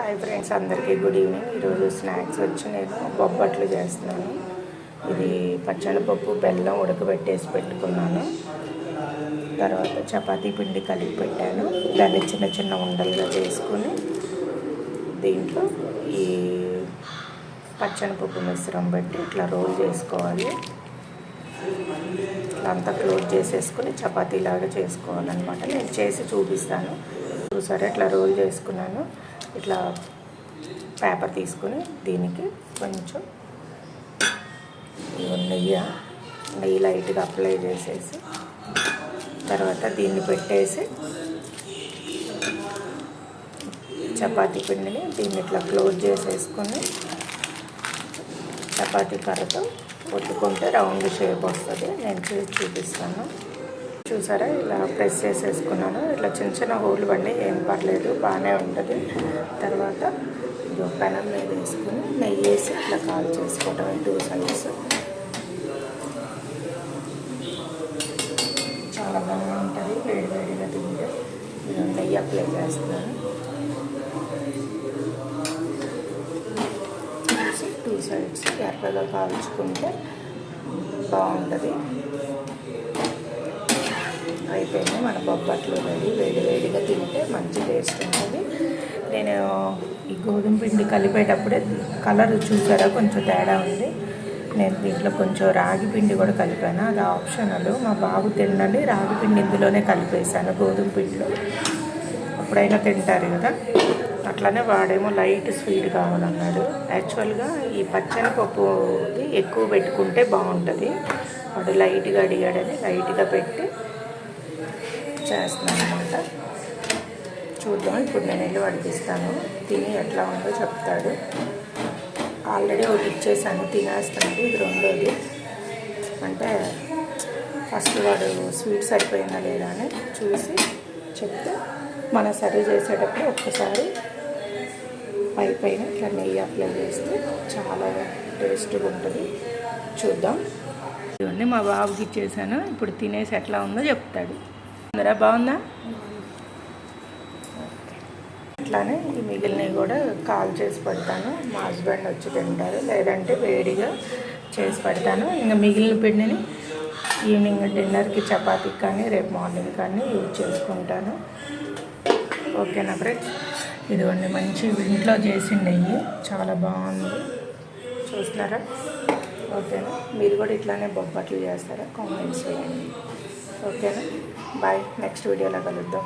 Hi friends, అందరికీ good evening. ఈరోజు snacks వచ్చి నేను బొబ్బట్లు చేస్తున్నాను. ఇది పచ్చనిపప్పు బెల్లం ఉడకబెట్టేసి పెట్టుకున్నాను. తర్వాత చపాతీ పిండి కలిపి పెట్టాను. దాన్ని చిన్న చిన్న ఉండలుగా చేసుకుని దీంట్లో ఈ పచ్చనిపప్పు మిశ్రమం పెట్టి ఇట్లా రోల్ చేసుకోవాలి. ఇట్లా అంతా క్లోజ్ చేసేసుకుని చపాతీలాగా చేసుకోవాలన్నమాట. నేను చేసి చూపిస్తాను. చూసారా, ఇట్లా రోల్ చేసుకున్నాను. ఇట్లా పేపర్ తీసుకుని దీనికి కొంచెం నెయ్యి లైట్గా అప్లై చేసేసి తర్వాత దీన్ని పెట్టేసి చపాతీ పిండిని దీన్ని ఇట్లా క్లోజ్ చేసేసుకొని చపాతీ కర్రతో కొట్టుకుంటే రౌండ్ షేప్ వస్తుంది. నేను చూపిస్తాను. చూసారా, ఇలా ప్రెస్ చేసేసుకున్నాను. ఇట్లా చిన్న చిన్న హోల్ పడి ఏం పర్లేదు, బాగానే ఉంటుంది. తర్వాత ఇది పెనం మీద వేసుకుని నెయ్యి వేసి ఇట్లా కాల్ చేసుకోవటం 2 సైడ్స్. చాలా బాగుంటుంది. వేడివేడిగా తింటే నెయ్యి అప్లై చేస్తున్నాను. 2 సైడ్స్ ఎర్రగా కాల్చుకుంటే బాగుంటుంది. అయిపోయింది మన బొబ్బట్లు రెడీ. వేడివేడిగా తింటే మంచి టేస్ట్ ఉంటుంది. నేను ఈ గోధుమ పిండి కలిపేటప్పుడే కలర్ చూసారా, కొంచెం తేడా ఉంది. నేను దీంట్లో కొంచెం రాగి పిండి కూడా కలిపాను. అది ఆప్షనల్. మా బాబు తినండి రాగి పిండి ఇందులోనే కలిపేసాను గోధుమ పిండిలో. అప్పుడైనా తింటారు కదా. అట్లానే వాడేమో లైట్ స్వీట్ కావాలన్నాడు. యాక్చువల్గా ఈ పచ్చనిపప్పుకి ఎక్కువ పెట్టుకుంటే బాగుంటుంది. వాడు లైట్గా అడిగాడని లైట్గా పెట్టి చేస్తున్నాను అన్నమాట. చూద్దాం. ఇప్పుడు నేను వెళ్ళి వడిపిస్తాను. తిని ఎట్లా ఉందో చెప్తాడు. ఆల్రెడీ ఒకటి ఇచ్చేసాను, తినేస్తున్నాడు. ఇది రెండోది. అంటే ఫస్ట్ వాడు స్వీట్ సరిపోయిందా లేదా అని చూసి చెప్తే మనం సర్వ్ చేసేటప్పుడు ఒక్కసారి పైన ఇట్లా నెయ్యి అప్లై చేస్తే చాలా టేస్ట్గా ఉంటుంది. చూద్దాం. ఇవన్నీ మా బాబుకి ఇచ్చేసాను. ఇప్పుడు తినేసి ఎట్లా ఉందో చెప్తాడు. అందరా బాగుందా? అట్లానే ఈ మిగిలినవి కూడా కాల్ చేసి పెడతాను. మా హస్బెండ్ వచ్చి తింటారు, లేదంటే వేడిగా చేసి పెడతాను. ఇంకా మిగిలిన పిండిని ఈవినింగ్ డిన్నర్కి చపాతీకి కానీ రేపు మార్నింగ్ కానీ యూజ్ చేసుకుంటాను. ఓకేనా ఫ్రెండ్స్? ఇదిగోండి మంచి ఇంట్లో చేసి నెయ్యి చాలా బాగుంది. చూస్తున్నారా? ఓకేనా? మీరు కూడా ఇట్లానే బొబ్బట్లు చేస్తారా? కామెంట్స్ చేయండి. ఓకేనా? బాయ్. నెక్స్ట్ వీడియోలో కలుద్దాం.